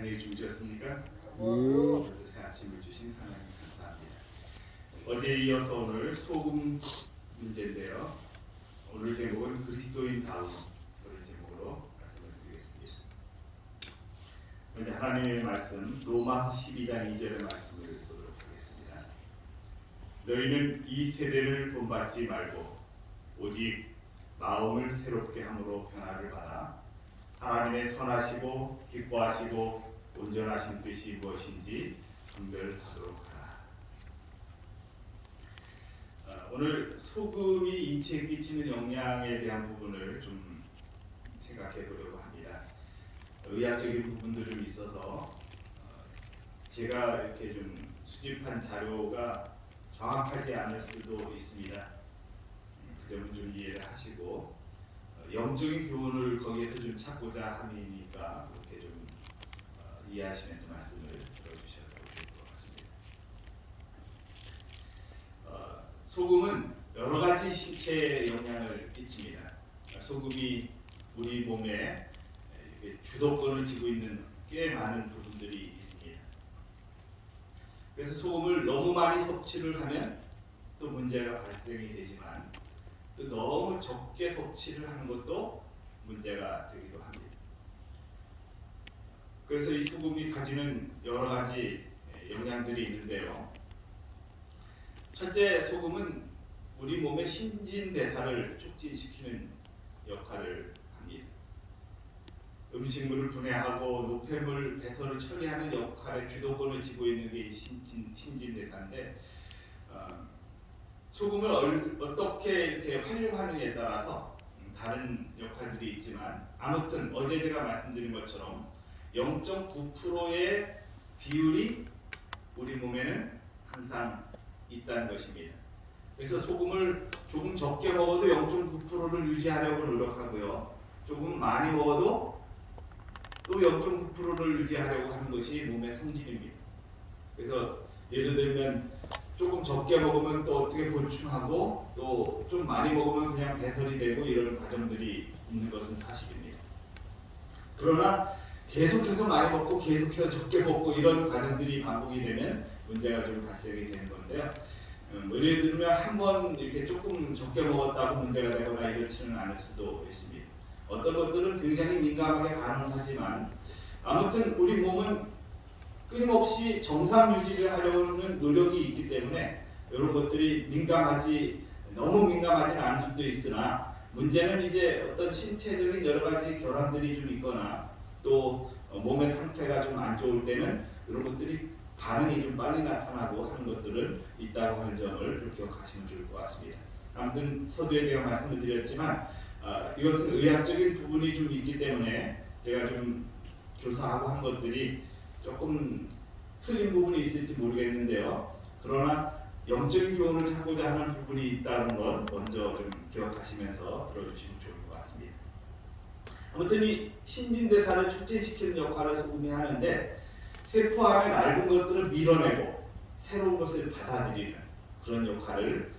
안녕히 주무셨습니까? 오늘도 새 아침을 주신 하나님 감사합니다. 어제에 이어서 오늘 소금 문제인데요. 오늘 제목은 그리스도인다움 그런 제목으로 말씀을 드리겠습니다. 먼저 하나님의 말씀 로마 12장 2절의 말씀을 보도록 하겠습니다. 너희는 이 세대를 본받지 말고 오직 마음을 새롭게 함으로 변화를 받아 하나님의 선하시고 기뻐하시고 온전하신 뜻이 무엇인지 분별하도록 하라. 오늘 소금이 인체에 끼치는 영향에 대한 부분을 좀 생각해 보려고 합니다. 의학적인 부분도 좀 있어서 제가 이렇게 좀 수집한 자료가 정확하지 않을 수도 있습니다. 그 점은 좀 이해를 하시고 영적인 교훈을 거기에서 좀 찾고자 함이니까 그렇게 좀 이해하시면서 말씀을 들어주셔도 좋을 것 같습니다. 소금은 여러 가지 신체에 영향을 끼칩니다. 소금이 우리 몸에 주도권을 쥐고 있는 꽤 많은 부분들이 있습니다. 그래서 소금을 너무 많이 섭취를 하면 또 문제가 발생이 되지만 또 너무 적게 섭취를 하는 것도 문제가 되기도 합니다. 그래서 이 소금이 가지는 여러 가지 영향들이 있는데요. 첫째, 소금은 우리 몸의 신진대사를 촉진시키는 역할을 합니다. 음식물을 분해하고 노폐물 배설을 처리하는 역할의 주도권을 쥐고 있는 게 신진대사인데 소금을 어떻게 이렇게 활용하느냐에 따라서 다른 역할들이 있지만 아무튼 어제 제가 말씀드린 것처럼 0.9%의 비율이 우리 몸에는 항상 있다는 것입니다. 그래서 소금을 조금 적게 먹어도 0.9%를 유지하려고 노력하고요. 조금 많이 먹어도 또 0.9%를 유지하려고 하는 것이 몸의 성질입니다. 그래서 예를 들면 조금 적게 먹으면 또 어떻게 보충하고 또 좀 많이 먹으면 그냥 배설이 되고 이런 과정들이 있는 것은 사실입니다. 그러나 계속해서 많이 먹고 계속해서 적게 먹고 이런 과정들이 반복이 되면 문제가 좀 발생이 되는 건데요. 예를 들면 한 번 이렇게 조금 적게 먹었다고 문제가 되거나 이렇지는 않을 수도 있습니다. 어떤 것들은 굉장히 민감하게 반응하지만 아무튼 우리 몸은 끊임없이 정상 유지를 하려는 노력이 있기 때문에 이런 것들이 너무 민감하지는 않을 수도 있으나 문제는 이제 어떤 신체적인 여러 가지 결함들이 좀 있거나 또 몸의 상태가 좀 안 좋을 때는 이런 것들이 반응이 좀 빨리 나타나고 하는 것들은 있다고 하는 점을 좀 기억하시면 좋을 것 같습니다. 아무튼 서두에 제가 말씀을 드렸지만 이것은 의학적인 부분이 좀 있기 때문에 제가 좀 조사하고 한 것들이 조금 틀린 부분이 있을지 모르겠는데요. 그러나 영적인 교훈을 찾고자 하는 부분이 있다는 것 먼저 좀 기억하시면서 들어주시면 좋을 것 같습니다. 아무튼 이 신진대사를 촉진시키는 역할을 소금이 하는데 세포 안에 낡은 것들을 밀어내고 새로운 것을 받아들이는 그런 역할을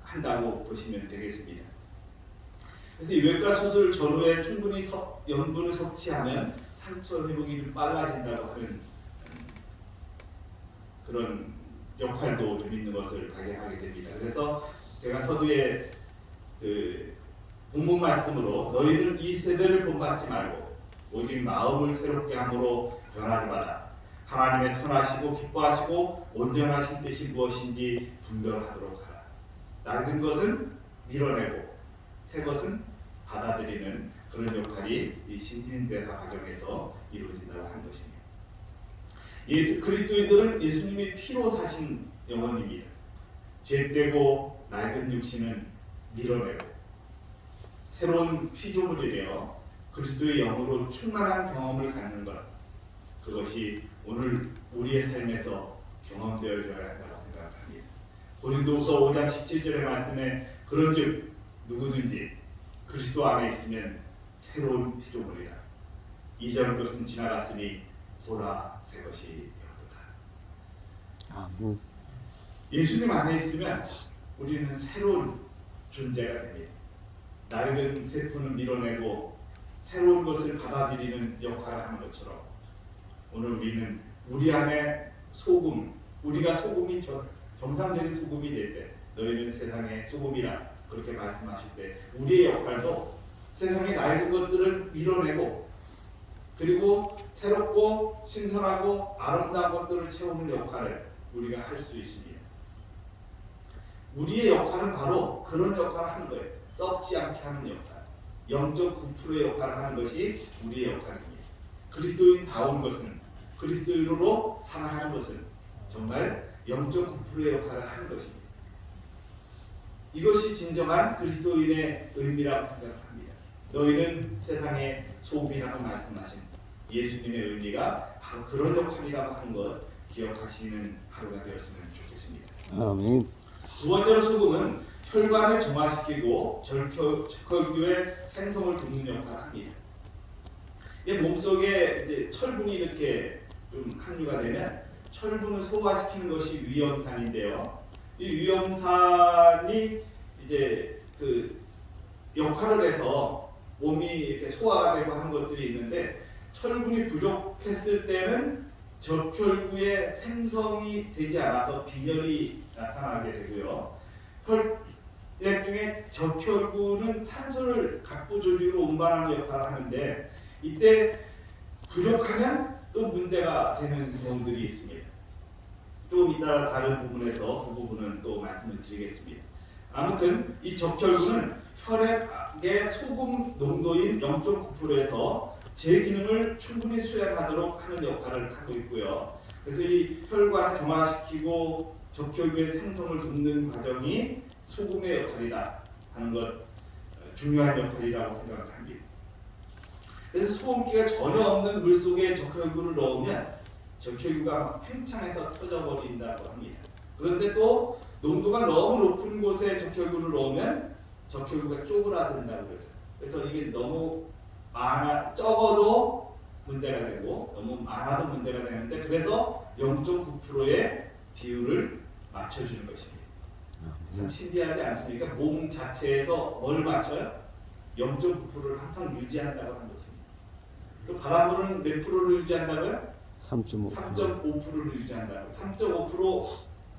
한다고 보시면 되겠습니다. 그래서 이 외과 수술 전후에 충분히 염분을 섭취하면 상처 회복이 좀 빨라진다고 하는 그런 역할도 좀 있는 것을 발견하게 됩니다. 그래서 제가 서두에 본문 말씀으로 너희는 이 세대를 본받지 말고 오직 마음을 새롭게 함으로 변화를 받아 하나님의 선하시고 기뻐하시고 온전하신 뜻이 무엇인지 분별하도록 하라. 낡은 것은 밀어내고 새 것은 받아들이는 그런 역할이 이 신진대사 과정에서 이루어진다고 하는 것입니다. 그리스도인들은 예수님이 피로 사신 영혼입니다. 죄되고 낡은 육신은 밀어내고 새로운 피조물이 되어 그리스도의 영으로 충만한 경험을 갖는 것, 그것이 오늘 우리의 삶에서 경험되어져야 한다고 생각합니다. 고린도후서 5장 17절의 말씀에 그런즉 누구든지 그리스도 안에 있으면 새로운 피조물이라 이전 것은 지나갔으니 보라 새 것이 되었도다. 아멘. 예수님 안에 있으면 우리는 새로운 존재가 됩니다. 낡은 세포는 밀어내고 새로운 것을 받아들이는 역할을 하는 것처럼 오늘 우리는 우리 안에 소금, 우리가 소금이 정상적인 소금이 될 때, 너희는 세상의 소금이라 그렇게 말씀하실 때, 우리의 역할도 세상에 낡은 것들을 밀어내고, 그리고 새롭고 신선하고 아름다운 것들을 채우는 역할을 우리가 할 수 있습니다. 우리의 역할은 바로 그런 역할을 하는 거예요. 썩지 않게 하는 역할, 0.9%의 역할을 하는 것이 우리의 역할입니다. 그리스도인다운 것은, 그리스도인으로 살아가는 것은 정말 0.9%의 역할을 하는 것입니다. 이것이 진정한 그리스도인의 의미라고 생각합니다. 너희는 세상의 소금이라고 말씀하신 예수님의 의미가 바로 그런 역할이라고 하는 것 기억하시는 하루가 되었으면 좋겠습니다. 아멘. 두 번째로 소금은 혈관을 정화시키고 적혈구의 생성을 돕는 역할을 합니다. 몸속에 이제 철분이 이렇게 좀 함유가 되면 철분을 소화시키는 것이 위험산인데요. 이 위험산이 이제 그 역할을 해서 몸이 이렇게 소화가 되고 하는 것들이 있는데, 철분이 부족했을 때는 적혈구의 생성이 되지 않아서 빈혈이 나타나게 되고요. 혈액 중에 적혈구는 산소를 각부 조직으로 운반하는 역할을 하는데, 이때 부족하면 또 문제가 되는 경우들이 있습니다. 좀 이따 다른 부분에서 그 부분은 또 말씀을 드리겠습니다. 아무튼 이 적혈구는 혈액의 소금 농도인 0.9%에서 제 기능을 충분히 수행하도록 하는 역할을 하고 있고요. 그래서 이 혈관을 정화시키고 적혈구의 생성을 돕는 과정이 소금의 역할이다 하는 것, 중요한 역할이라고 생각을 합니다. 그래서 소금기가 전혀 없는 물 속에 적혈구를 넣으면 적혈구가 막 팽창해서 터져버린다고 합니다. 그런데 또 농도가 너무 높은 곳에 적혈구를 넣으면 적혈구가 쪼그라든다고 그러죠. 그래서 이게 너무 적어도 문제가 되고 너무 많아도 문제가 되는데, 그래서 0.9%의 비율을 맞춰주는 것입니다. 참 신비하지 않습니까? 몸 자체에서 뭘 맞춰요? 0.9%를 항상 유지한다고 하는 것입니다. 또 바닷물은 몇 프로를 유지한다고요? 3.5%를 유지한다고. 3.5%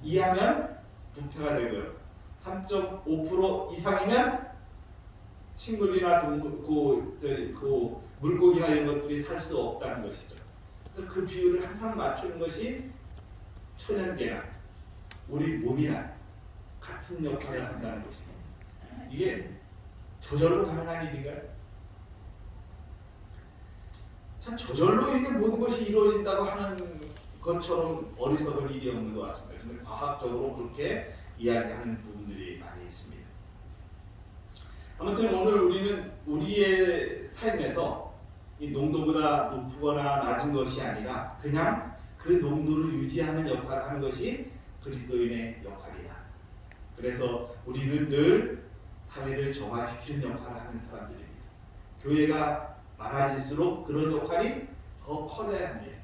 이하면 부패가 되고요. 3.5% 이상이면 식물이나 물고기나 이런 것들이 살 수 없다는 것이죠. 그래서 그 비율을 항상 맞추는 것이 천연계나 우리 몸이나 같은 역할을 한다는 것입니다. 이게 저절로 가능한 일인가요? 참 저절로 이게 모든 것이 이루어진다고 하는 것처럼 어리석은 일이 없는 것 같습니다. 근데 과학적으로 그렇게 이야기하는 부분들이 많이 있습니다. 아무튼 오늘 우리는 우리의 삶에서 이 농도보다 높거나 낮은 것이 아니라 그냥 그 농도를 유지하는 역할을 하는 것이 그리스도인의 역할이다. 그래서 우리는 늘 사회를 정화시키는 역할을 하는 사람들입니다. 교회가 많아질수록 그런 역할이 더 커져야 합니다.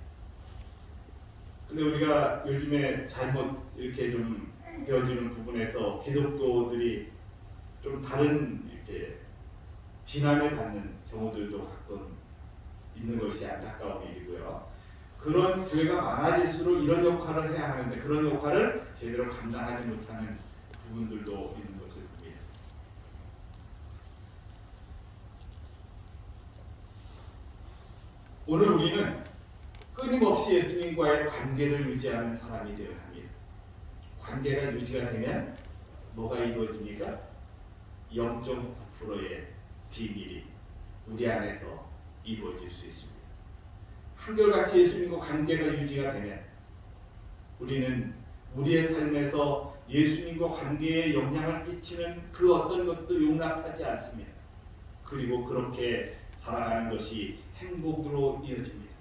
근데 우리가 요즘에 잘못 이렇게 좀 되어지는 부분에서 기독교들이 좀 다른 이렇게 비난을 받는 경우들도 가끔 있는 것이 안타까운 일이고요. 그런 교회가 많아질수록 이런 역할을 해야 하는데 그런 역할을 제대로 감당하지 못하는 부분들도 있는 것을 봅니다. 오늘 우리는 끊임없이 예수님과의 관계를 유지하는 사람이 되어야 합니다. 관계가 유지가 되면 뭐가 이루어집니까? 0.9%의 비밀이 우리 안에서 이루어질 수 있습니다. 한결같이 예수님과 관계가 유지가 되면 우리는 우리의 삶에서 예수님과 관계에 영향을 끼치는 그 어떤 것도 용납하지 않습니다. 그리고 그렇게 살아가는 것이 행복으로 이어집니다.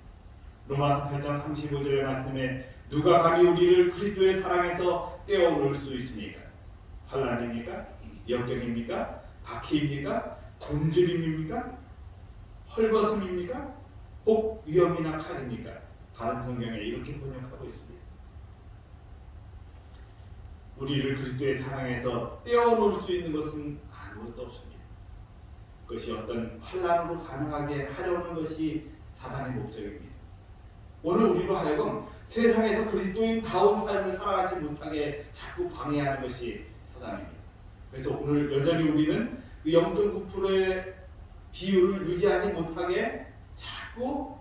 로마서 8장 35절의 말씀에 누가 감히 우리를 그리스도의 사랑에서 떼어놓을 수 있습니까? 환난입니까? 역경입니까? 박해입니까? 굶주림입니까? 헐벗음입니까? 혹 위험이나 칼입니까? 다른 성경에 이렇게 번역하고 있습니다. 우리를 그리스도의 사랑에서 떼어놓을 수 있는 것은 아무것도 없습니다. 그것이 어떤 환난으로 가능하게 하려는 것이 사단의 목적입니다. 오늘 우리로 하여금 세상에서 그리스도인다운 삶을 살아가지 못하게 자꾸 방해하는 것이 사단입니다. 그래서 오늘 여전히 우리는 그 0.9%의 비율을 유지하지 못하게 자꾸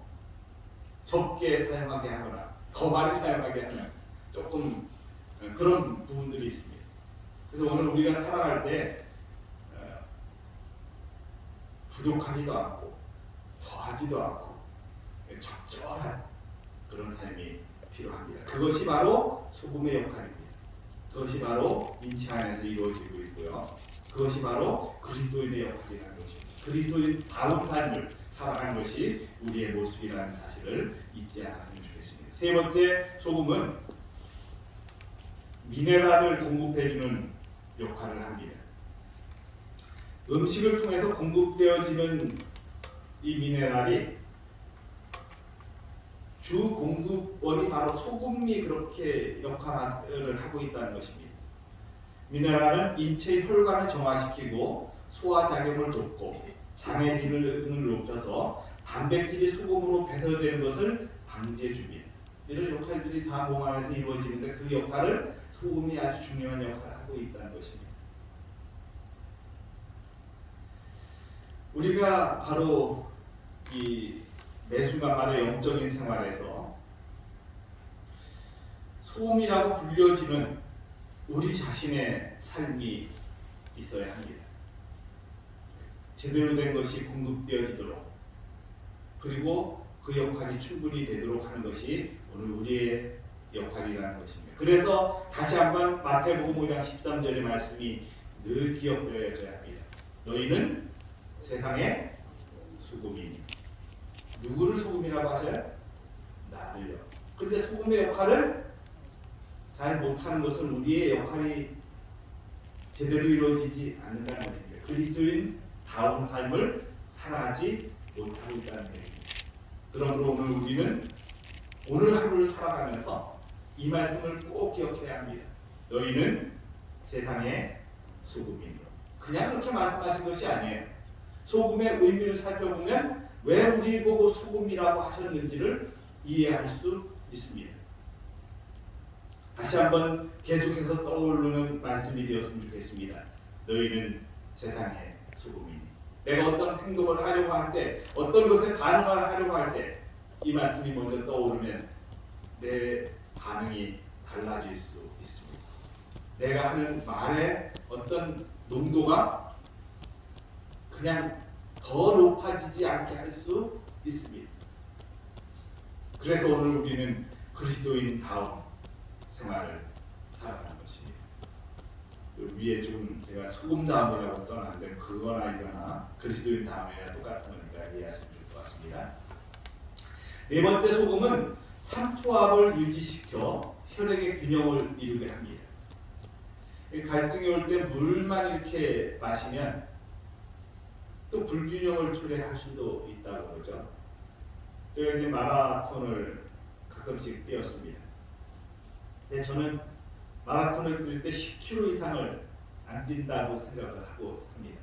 적게 사용하게 하거나 더 많이 사용하게 하는 조금 그런 부분들이 있습니다. 그래서 오늘 우리가 살아갈 때 부족하지도 않고 더하지도 않고 적절한 그런 삶이 필요합니다. 그것이 바로 소금의 역할입니다. 그것이 바로 인체 안에서 이루어지고 있고요. 그것이 바로 그리스도인의 역할이라는 것입니다. 그리스도인다운 삶을 살아가는 것이 우리의 모습이라는 사실을 잊지 않았으면 좋겠습니다. 세 번째, 소금은 미네랄을 공급해주는 역할을 합니다. 음식을 통해서 공급되어지는 이 미네랄이 주 공급원이 바로 소금이 그렇게 역할을 하고 있다는 것입니다. 미네랄은 인체의 혈관을 정화시키고 소화작용을 돕고 장의 기능을 높여서 단백질이 소금으로 배설되는 것을 방지해 줍니다. 이런 역할들이 다 몸 안에서 이루어지는데 그 역할을 소금이 아주 중요한 역할을 하고 있다는 것입니다. 우리가 바로 이 매순간마다 영적인 생활에서 소금이라고 불려지는 우리 자신의 삶이 있어야 합니다. 제대로 된 것이 공급되어지도록 그리고 그 역할이 충분히 되도록 하는 것이 오늘 우리의 역할이라는 것입니다. 그래서 다시 한번 마태복음 5장 13절의 말씀이 늘 기억되어져야 합니다. 너희는 세상의 소금이니. 누구를 소금이라고 하셔요? 나를요. 그런데 소금의 역할을 잘 못하는 것은 우리의 역할이 제대로 이루어지지 않는다는 것입니다. 그리스도인다운 삶을 살아가지 못하고 있다는 것입니다. 그러므로 오늘 우리는 오늘 하루를 살아가면서 이 말씀을 꼭 기억해야 합니다. 너희는 세상의 소금이니. 그냥 그렇게 말씀하신 것이 아니에요. 소금의 의미를 살펴보면 왜 우리 보고 소금이라고 하셨는지를 이해할 수 있습니다. 다시 한번 계속해서 떠오르는 말씀이 되었으면 좋겠습니다. 너희는 세상의 소금이니. 내가 어떤 행동을 하려고 할 때, 어떤 것에 반응을 하려고 할 때 이 말씀이 먼저 떠오르면 내 반응이 달라질 수 있습니다. 내가 하는 말의 어떤 농도가 그냥 더 높아지지 않게 할 수 있습니다. 그래서 오늘 우리는 그리스도인다운 생활을 살아가는 것입니다. 위에 좀 제가 소금다움이라고 써놨는데 그거나 이거나 그리스도인다움이나 똑같은 거니까 이해하시면 좋을 것 같습니다. 네 번째, 소금은 삼투압을 유지시켜 혈액의 균형을 이루게 합니다. 갈증이 올 때 물만 이렇게 마시면 또 불균형을 초래할 수도 있다고 그러죠. 제가 이제 마라톤을 가끔씩 뛰었습니다. 근데 저는 마라톤을 뛸 때 10km 이상을 안 뛴다고 생각을 하고 삽니다.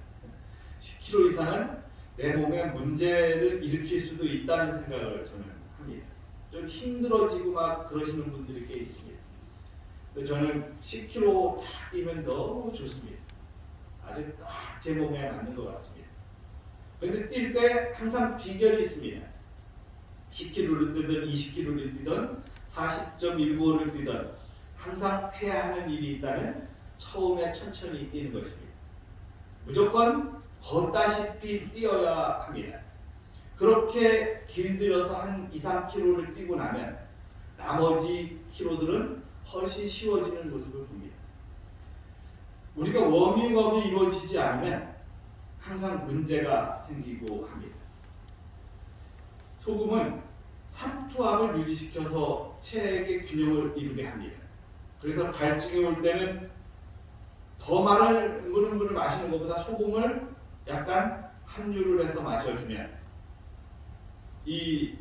10km 이상은 내 몸에 문제를 일으킬 수도 있다는 생각을 저는 합니다. 좀 힘들어지고 막 그러시는 분들이 꽤 있습니다. 근데 저는 10km 다 뛰면 너무 좋습니다. 아주 딱 제 몸에 맞는 것 같습니다. 근데 뛸 때 항상 비결이 있습니다. 10km를 뛰든 20km를 뛰든 40.195를 뛰든 항상 해야 하는 일이 있다면 처음에 천천히 뛰는 것입니다. 무조건 걷다시피 뛰어야 합니다. 그렇게 길들여서 한 2, 3km를 뛰고 나면 나머지 키로들은 훨씬 쉬워지는 모습을 봅니다. 우리가 워밍업이 이루어지지 않으면 항상 문제가 생기고 합니다. 소금은 삼투압을 유지시켜서 체액의 균형을 이루게 합니다. 그래서 갈증이 올 때는 더 많은 물을 마시는 것보다 소금을 약간 함유를 해서 마셔주면 이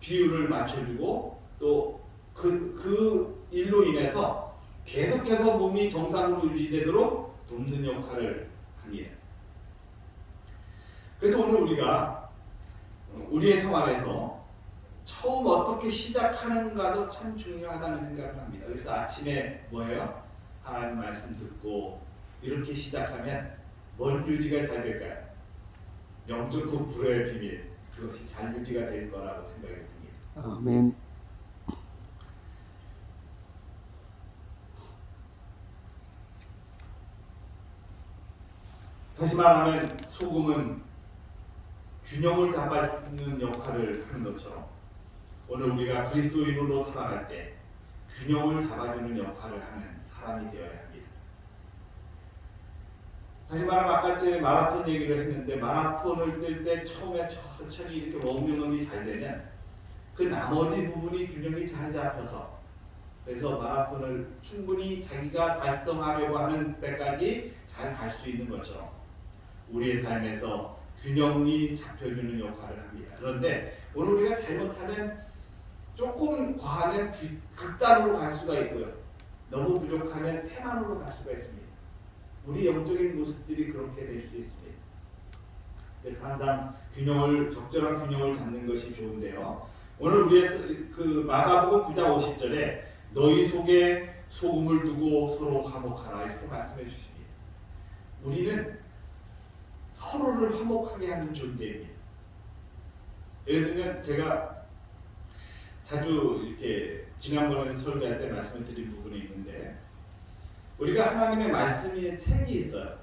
비율을 맞춰주고 또 그 일로 인해서 계속해서 몸이 정상으로 유지되도록 돕는 역할을 합니다. 그래서 오늘 우리가 우리의 생활에서 처음 어떻게 시작하는가도 참 중요하다는 생각을 합니다. 그래서 아침에 뭐예요? 하나님 말씀 듣고 이렇게 시작하면 뭔 유지가 잘 될까요? 0.9%의 비밀, 그것이 잘 유지가 될 거라고 생각이 듭니다. 아멘. 다시 말하면 소금은 균형을 잡아주는 역할을 하는 것처럼 오늘 우리가 그리스도인으로 살아갈 때 균형을 잡아주는 역할을 하는 사람이 되어야 합니다. 다시 말하면 아까 제 마라톤 얘기를 했는데 마라톤을 뛸 때 처음에 천천히 이렇게 워밍업이 잘 되면 그 나머지 부분이 균형이 잘 잡혀서 그래서 마라톤을 충분히 자기가 달성하려고 하는 때까지 잘 갈 수 있는 것처럼 우리의 삶에서 균형이 잡혀주는 역할을 합니다. 그런데 오늘 우리가 잘못하면 조금 과하면 극단으로 갈 수가 있고요. 너무 부족하면 태만으로 갈 수가 있습니다. 우리 영적인 모습들이 그렇게 될 수 있습니다. 그래서 항상 적절한 균형을 잡는 것이 좋은데요. 오늘 우리의 그 마가복음 9장 50절에 너희 속에 소금을 두고 서로 화목하라 이렇게 말씀해 주십니다. 우리는 서로를 화목하게 하는 존재입니다. 예를 들면 제가 자주 이렇게 지난번에 설교할 때 말씀을 드린 부분이 있는데 우리가 하나님의 말씀이 책이 있어요.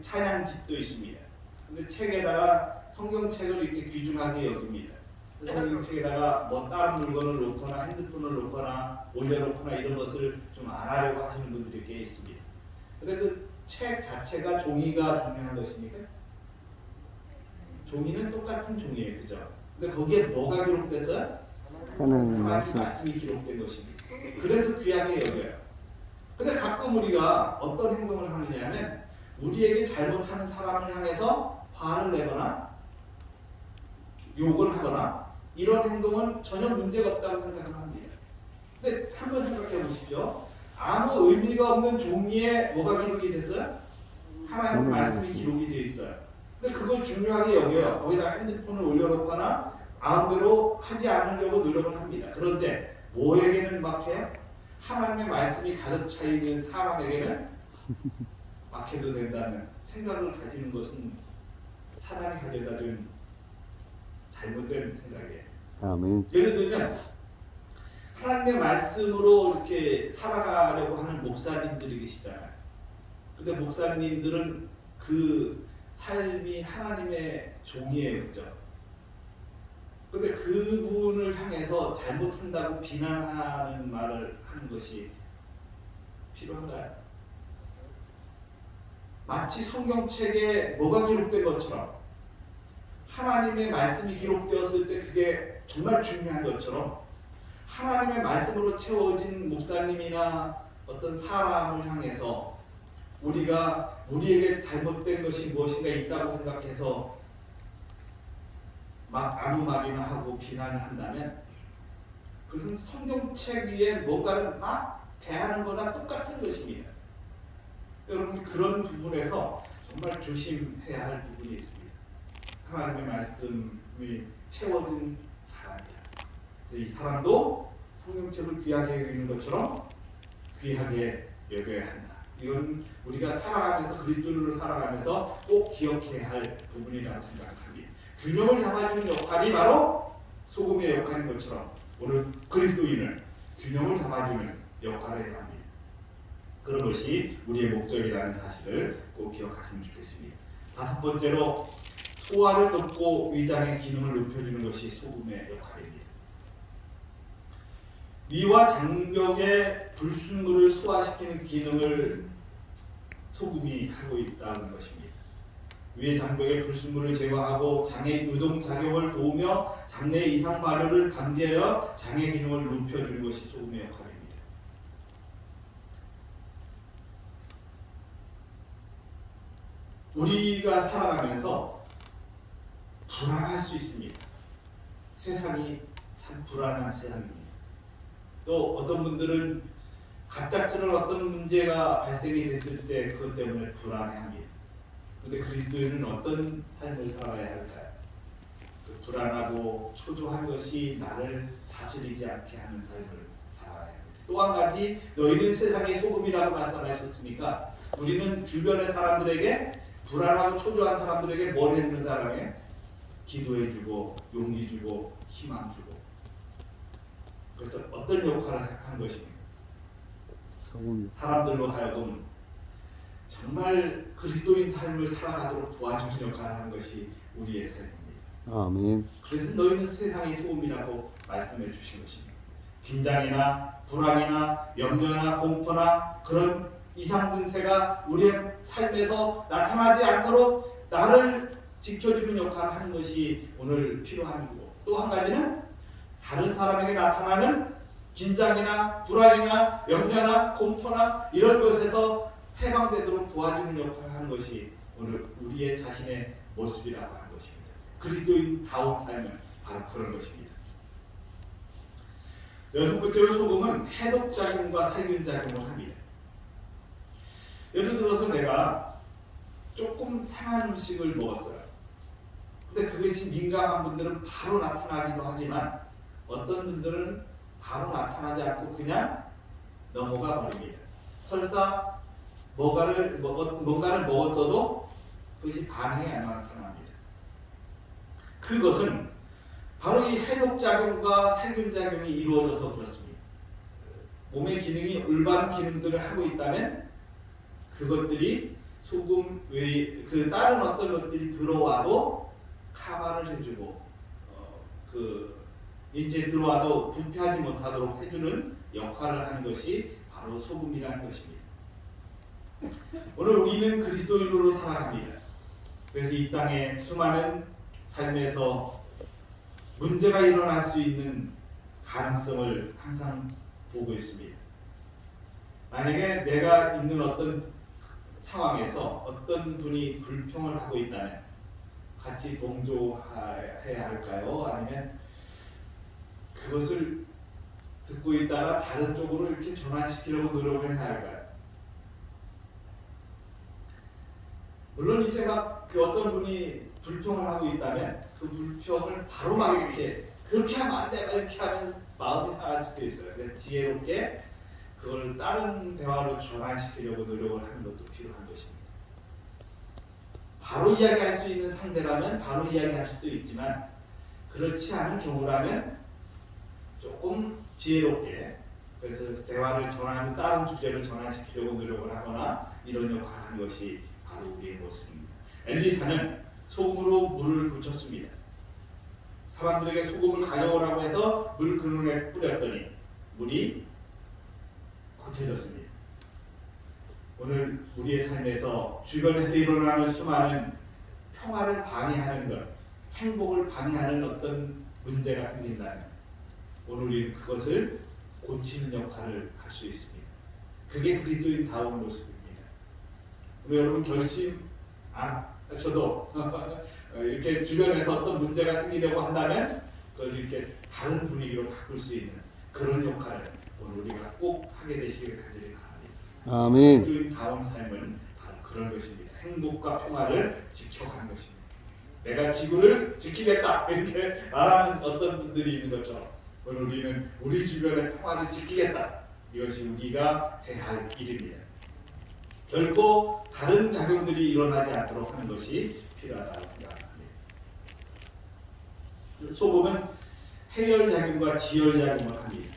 찬양집도 있습니다. 근데 책에다가 성경책을 이렇게 귀중하게 여깁니다. 성경책에다가 뭐 다른 물건을 놓거나 핸드폰을 놓거나 올려놓거나 이런 것을 좀 안 하려고 하시는 분들이 꽤 있습니다. 근데 그 책 자체가 종이가 중요한 것입니까? 종이는 똑같은 종이에요, 그죠? 근데 거기에 뭐가 기록됐어요? 하나님 하나님 말씀이 기록된 것입니다. 그래서 귀하게 여겨요. 근데 가끔 우리가 어떤 행동을 하느냐면 우리에게 잘못하는 사람을 향해서 화를 내거나 욕을 하거나 이런 행동은 전혀 문제가 없다고 생각을 합니다. 근데 한번 생각해 보십시오. 아무 의미가 없는 종이에 뭐가 기록이 됐어요? 하나님 말씀이 기록이 되어 있어요. 근데 그걸 중요하게 여겨요. 거기다가 핸드폰을 올려놓거나 마음대로 하지 않으려고 노력을 합니다. 그런데 뭐에게는 막혀요? 하나님의 말씀이 가득 차 있는 사람에게는 막혀도 된다는 생각을 가지는 것은 사단이 가져다 준 잘못된 생각이에요. 아멘. 예를 들면 하나님의 말씀으로 이렇게 살아가려고 하는 목사님들이 계시잖아요. 근데 목사님들은 그 삶이 하나님의 종이에요, 그죠? 근데 그분을 향해서 잘못한다고 비난하는 말을 하는 것이 필요한가요? 마치 성경책에 뭐가 기록된 것처럼 하나님의 말씀이 기록되었을 때 그게 정말 중요한 것처럼 하나님의 말씀으로 채워진 목사님이나 어떤 사람을 향해서 우리가 우리에게 잘못된 것이 무엇인가 있다고 생각해서 막 아무 말이나 하고 비난을 한다면 그것은 성경책 위에 뭔가를 막 대하는 거나 똑같은 것입니다. 여러분 그런 부분에서 정말 조심해야 할 부분이 있습니다. 하나님의 말씀이 채워진 사람이다. 이 사람도 성경책을 귀하게 여기는 것처럼 귀하게 여겨야 한다. 이건 우리가 살아가면서 그리스도인으로 살아가면서 꼭 기억해야 할 부분이라고 생각합니다. 균형을 잡아주는 역할이 바로 소금의 역할인 것처럼 오늘 그리스도인은 균형을 잡아주는 역할을 해야 합니다. 그런 것이 우리의 목적이라는 사실을 꼭 기억하시면 좋겠습니다. 다섯 번째로 소화를 돕고 위장의 기능을 높여주는 것이 소금의 역할입니다. 위와 장벽의 불순물을 소화시키는 기능을 소금이 하고 있다는 것입니다. 위의 장벽의 불순물을 제거하고 장의 유동 작용을 도우며 장내 이상 발효를 방지하여 장의 기능을 높여주는 것이 소금의 역할입니다. 우리가 살아가면서 불안할 수 있습니다. 세상이 참 불안한 세상입니다. 또 어떤 분들은 갑작스러운 어떤 문제가 발생이 됐을 때 그것 때문에 불안해합니다. 그런데 그리스도인은 어떤 삶을 살아야 할까요? 그 불안하고 초조한 것이 나를 다스리지 않게 하는 삶을 살아야 합니다. 또 한 가지, 너희는 세상의 소금이라고 말씀하셨으니까 우리는 주변의 사람들에게, 불안하고 초조한 사람들에게 뭘 해주는 사람이에요? 기도해주고 용기 주고 희망 주고. 그래서 어떤 역할을 하는 것입니까? 소금. 사람들로 하여금 정말 그리스도인 삶을 살아가도록 도와주는 역할을 하는 것이 우리의 삶입니다. 아멘. 그래서 너희는 세상의 소금이라고 말씀해 주신 것입니다. 긴장이나 불안이나 염려나 공포나 그런 이상 증세가 우리의 삶에서 나타나지 않도록 나를 지켜주는 역할을 하는 것이 오늘 필요한 거고, 또 한 가지는 다른 사람에게 나타나는 긴장이나 불안이나 염려나 공포나 이런 것에서 해방되도록 도와주는 역할을 하는 것이 오늘 우리의 자신의 모습이라고 하는 것입니다. 그리스도인다운 삶은 바로 그런 것입니다. 여섯 번째로 소금은 해독작용과 살균작용을 합니다. 예를 들어서 내가 조금 상한 음식을 먹었어요. 근데 그것이 민감한 분들은 바로 나타나기도 하지만 어떤 분들은 바로 나타나지 않고 그냥 넘어가 버립니다. 설사 뭔가를 먹었어도 그것이 반응이 안 나타납니다. 그것은 바로 이 해독작용과 살균작용이 이루어져서 그렇습니다. 몸의 기능이 올바른 기능들을 하고 있다면 그것들이 소금 외에 그 다른 어떤 것들이 들어와도 카바를 해주고 이제 들어와도 부패하지 못하도록 해주는 역할을 하는 것이 바로 소금이라는 것입니다. 오늘 우리는 그리스도인으로 살아갑니다. 그래서 이 땅에 수많은 삶에서 문제가 일어날 수 있는 가능성을 항상 보고 있습니다. 만약에 내가 있는 어떤 상황에서 어떤 분이 불평을 하고 있다면 같이 동조해야 할까요? 아니면 그것을 듣고 있다가 다른 쪽으로 이렇게 전환시키려고 노력을 해야 할까요? 물론 이제 막 그 어떤 분이 불평을 하고 있다면 그 불평을 바로 막 이렇게 그렇게 하면 안 돼, 막 이렇게 하면 마음이 상할 수도 있어요. 그래서 지혜롭게 그걸 다른 대화로 전환시키려고 노력을 하는 것도 필요한 것입니다. 바로 이야기할 수 있는 상대라면 바로 이야기할 수도 있지만 그렇지 않은 경우라면 조금 지혜롭게 그래서 대화를 전환하는 다른 주제로 전환시키려고 노력을 하거나 이런 역할을 하는 것이 바로 우리의 모습입니다. 엘리사는 소금으로 물을 붙였습니다. 사람들에게 소금을 가져오라고 해서 물 그늘에 뿌렸더니 물이 고쳐졌습니다. 오늘 우리의 삶에서 주변에서 일어나는 수많은 평화를 방해하는 것, 행복을 방해하는 어떤 문제가 생긴다면 오늘 우리는 그것을 고치는 역할을 할 수 있습니다. 그게 그리스도인다운 모습입니다. 우리 여러분 결심 안 하셔도 이렇게 주변에서 어떤 문제가 생기려고 한다면 그걸 이렇게 다른 분위기로 바꿀 수 있는 그런 역할을 오늘 우리가 꼭 하게 되시길 간절히 바랍니다. 아멘. 그리스도인다운 삶은 바로 그런 것입니다. 행복과 평화를 지켜가는 것입니다. 내가 지구를 지키겠다 이렇게 말하는 어떤 분들이 있는 것처럼 오늘 우리는 우리 주변의 평화를 지키겠다. 이것이 우리가 해야 할 일입니다. 결코 다른 작용들이 일어나지 않도록 하는 것이 필요하다고 생각합니다. 소금은 해열작용과 지열작용을 합니다.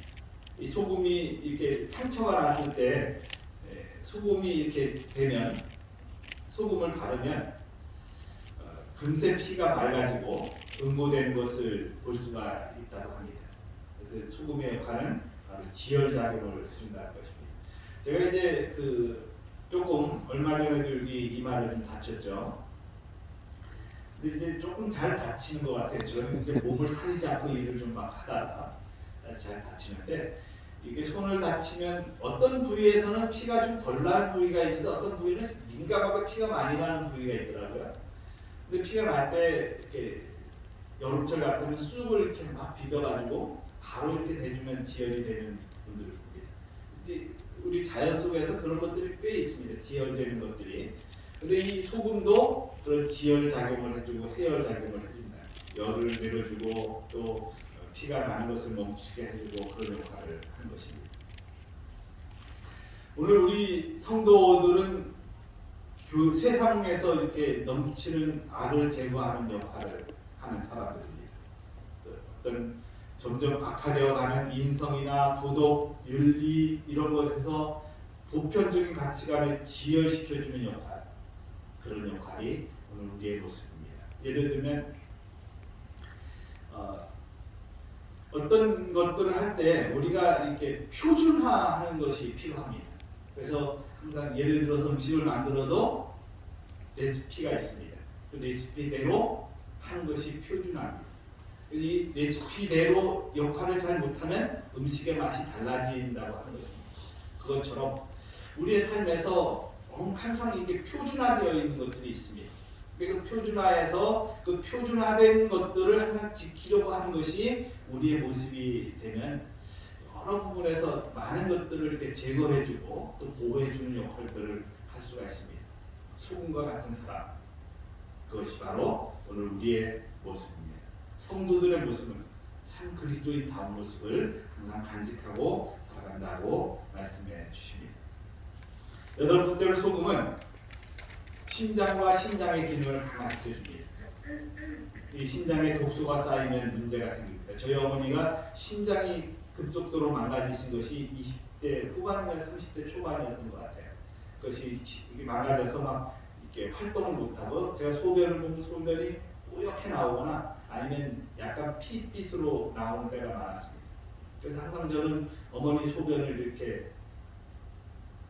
이 소금이 이렇게 상처가 났을 때 소금이 이렇게 되면 소금을 바르면 금세 피가 맑아지고 응고되는 것을 볼 수가 있다고 합니다. 그래서 소금의 역할은 바로 지열작용을 해준다는 것입니다. 제가 이제 조금 얼마 전에도 여기 이마를 좀 다쳤죠. 근데 이제 조금 잘 다치는 것 같아요. 저는 이제 몸을 사리지 않고 일을 좀 막 하다가 잘 다치는데 이게 손을 다치면 어떤 부위에서는 피가 좀 덜 나는 부위가 있는데 어떤 부위는 민감하게 피가 많이 나는 부위가 있더라고요. 근데 피가 날 때 이렇게 여름철 같으면 쑥을 이렇게 막 비벼가지고 바로 이렇게 대주면 지혈이 되는 분들을 봅니다. 이제 우리 자연 속에서 그런 것들이 꽤 있습니다. 지혈되는 것들이. 근데 이 소금도 그런 지혈 작용을 해주고 해열 작용을 해준다. 열을 내려주고 또 피가 나는 것을 멈추게 해주고 그런 역할을 하는 것입니다. 오늘 우리 성도들은 그 세상에서 이렇게 넘치는 악을 제거하는 역할을 하는 사람들입니다. 어떤 점점 악화되어가는 인성이나 도덕, 윤리 이런 것에서 보편적인 가치관을 지혈시켜주는 역할, 그런 역할이 오늘 우리의 모습입니다. 예를 들면 어떤 것들을 할 때 우리가 이렇게 표준화하는 것이 필요합니다. 그래서 항상 예를 들어서 음식을 만들어도 레시피가 있습니다. 그 레시피대로 하는 것이 표준화입니다. 이 레시피대로 역할을 잘 못하면 음식의 맛이 달라진다고 하는 것입니다. 그것처럼 우리의 삶에서 항상 이게 표준화되어 있는 것들이 있습니다. 그 표준화에서 그 표준화된 것들을 항상 지키려고 하는 것이 우리의 모습이 되면 여러 부분에서 많은 것들을 이렇게 제거해주고 또 보호해주는 역할들을 할 수가 있습니다. 소금과 같은 사람, 그것이 바로 오늘 우리의 모습입니다. 성도들의 모습은 참 그리스도인다운 모습을 항상 간직하고 살아간다고 말씀해 주십니다. 여덟 번째로 소금은 신장과 신장의 기능을 강화시켜 줍니다. 이 신장에 독소가 쌓이면 문제가 생깁니다. 저희 어머니가 신장이 급속도로 망가지신 것이 20대 후반인가 30대 초반이었던 것 같아요. 그것이 망가져서 막 이렇게 활동을 못하고 제가 소변을 보면 소변이 뿌옇게 나오거나 아니면 약간 핏빛으로 나오는 때가 많았습니다. 그래서 항상 저는 어머니 소변을 이렇게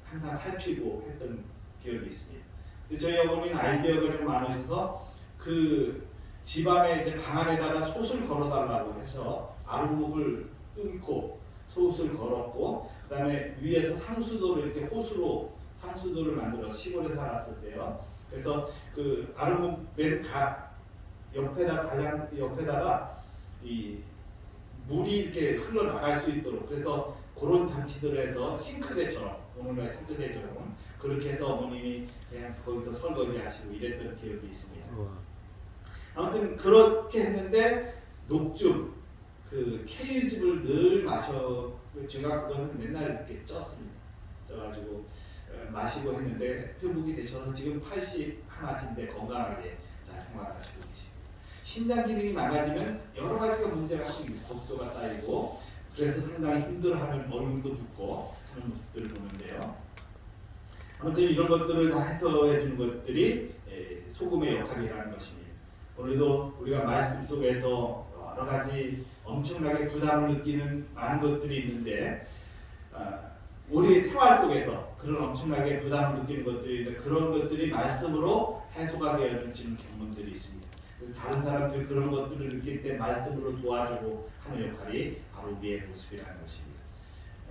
항상 살피고 했던 기억이 있습니다. 근데 저희 어머니는 아이디어가 좀 많으셔서 그 집안에 이제 방 안에다가 솥을 걸어달라고 해서 아랫목을 뚫고 솥을 걸었고, 그다음에 위에서 상수도를 이렇게 호수로 상수도를 만들어서 시골에 살았을 때요. 그래서 그 아랫목 맨 가장 옆에다가 이 물이 이렇게 흘러 나갈 수 있도록 그래서 그런 장치들을 해서 싱크대처럼 오늘날 싱크대처럼 그렇게 해서 어머님이 그냥 거기서 설거지 하시고 이랬던 기억이 있습니다. 아무튼 그렇게 했는데 녹즙 그 케일즙을 늘 마셔 제가 그거는 맨날 이렇게 쪘습니다. 쪄가지고 마시고 했는데 회복이 되셔서 지금 81인데 건강하게 잘 생활하시고 계십니다. 신장 기능이 망가지면 여러 가지가 문제가 생깁니다. 독소가 쌓이고 그래서 상당히 힘들어하는 얼굴도 붓고 하는 모습들을 보는데요. 아무튼 이런 것들을 다 해소해 주는 것들이 소금의 역할이라는 것입니다. 오늘도 우리가 말씀 속에서 여러 가지 엄청나게 부담을 느끼는 많은 것들이 있는데 우리 생활 속에서 그런 엄청나게 부담을 느끼는 것들이 있는데 그런 것들이 말씀으로 해소가 되어지는 경험들이 있습니다. 그래서 다른 사람들이 그런 것들을 느낄 때 말씀으로 도와주고 하는 역할이 바로 우리의 모습이라는 것입니다.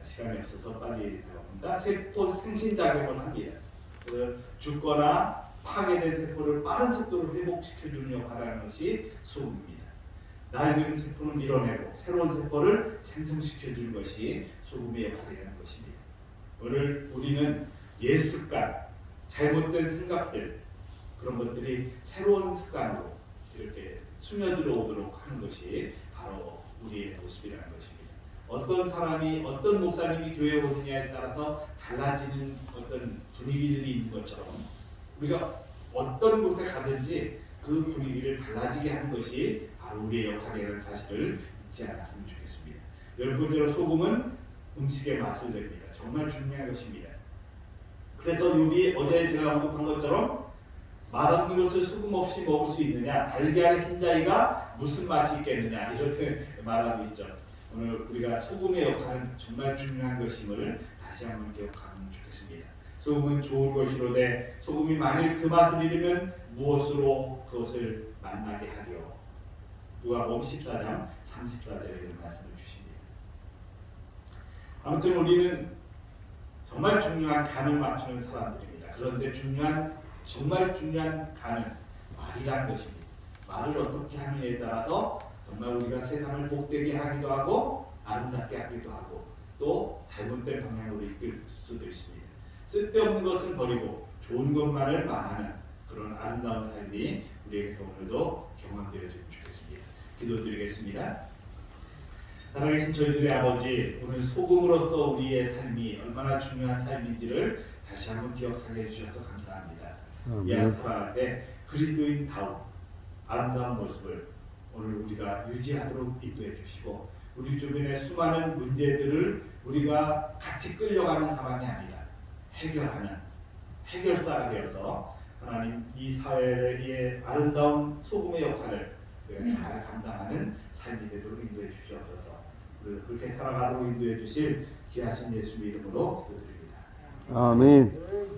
시간이 없어서 빨리 나옵니다. 세포 생신작용을 합니다. 죽거나 파괴된 세포를 빠른 속도로 회복시켜주는 역할을 하는 것이 소금입니다. 낡은 세포는 밀어내고 새로운 세포를 생성시켜주는 것이 소금의 역할이라는 것입니다. 오늘 우리는 옛 습관, 잘못된 생각들 그런 것들이 새로운 습관으로 이렇게 스며들어오도록 하는 것이 바로 우리의 모습이라는 것입니다. 어떤 사람이 어떤 목사님이 교회에 오느냐에 따라서 달라지는 어떤 분위기들이 있는 것처럼 우리가 어떤 곳에 가든지 그 분위기를 달라지게 하는 것이 바로 우리의 역할이라는 사실을 잊지 않았으면 좋겠습니다. 열 번째로 소금은 음식의 맛을 냅니다. 정말 중요한 것입니다. 그래서 욥이 어제 제가 언급한 것처럼 맛없는 것을 소금 없이 먹을 수 있느냐, 달걀의 흰자위가 무슨 맛이 있겠느냐 이렇게 말하고 있죠. 오늘 우리가 소금의 역할은 정말 중요한 것임을 다시 한번 기억하면 좋겠습니다. 소금은 좋은 것이로되 소금이 만일 그 맛을 잃으면 무엇으로 그것을 만나게 하리요. 누가복음 14장 34절에 말씀을 주십니다. 아무튼 우리는 정말 중요한 간을 맞추는 사람들입니다. 그런데 정말 중요한 간은 말이라는 것입니다. 말을 어떻게 하느냐에 따라서 정말 우리가 세상을 복되게 하기도 하고 아름답게 하기도 하고 또 잘못된 방향으로 이끌 수도 있습니다. 쓸데없는 것은 버리고 좋은 것만을 말하는 그런 아름다운 삶이 우리에게서 오늘도 경험되어지면 좋겠습니다. 기도드리겠습니다. 살아계신 저희들의 아버지, 오늘 소금으로서 우리의 삶이 얼마나 중요한 삶인지를 다시 한번 기억하게 해주셔서 감사합니다. 이 한 아멘. 살아갈 때 그리스도인다운 아름다운 모습을 오늘 우리가 유지하도록 인도해 주시고, 우리 주변의 수많은 문제들을 우리가 같이 끌려가는 사람이 아니라 해결하는 해결사가 되어서 하나님 이 사회의 아름다운 소금의 역할을 우리가 잘 감당하는 삶이 되도록 인도해 주시옵소서. 우리를 그렇게 살아가도록 인도해 주실 귀하신 예수님 이름으로 기도드립니다. 아멘.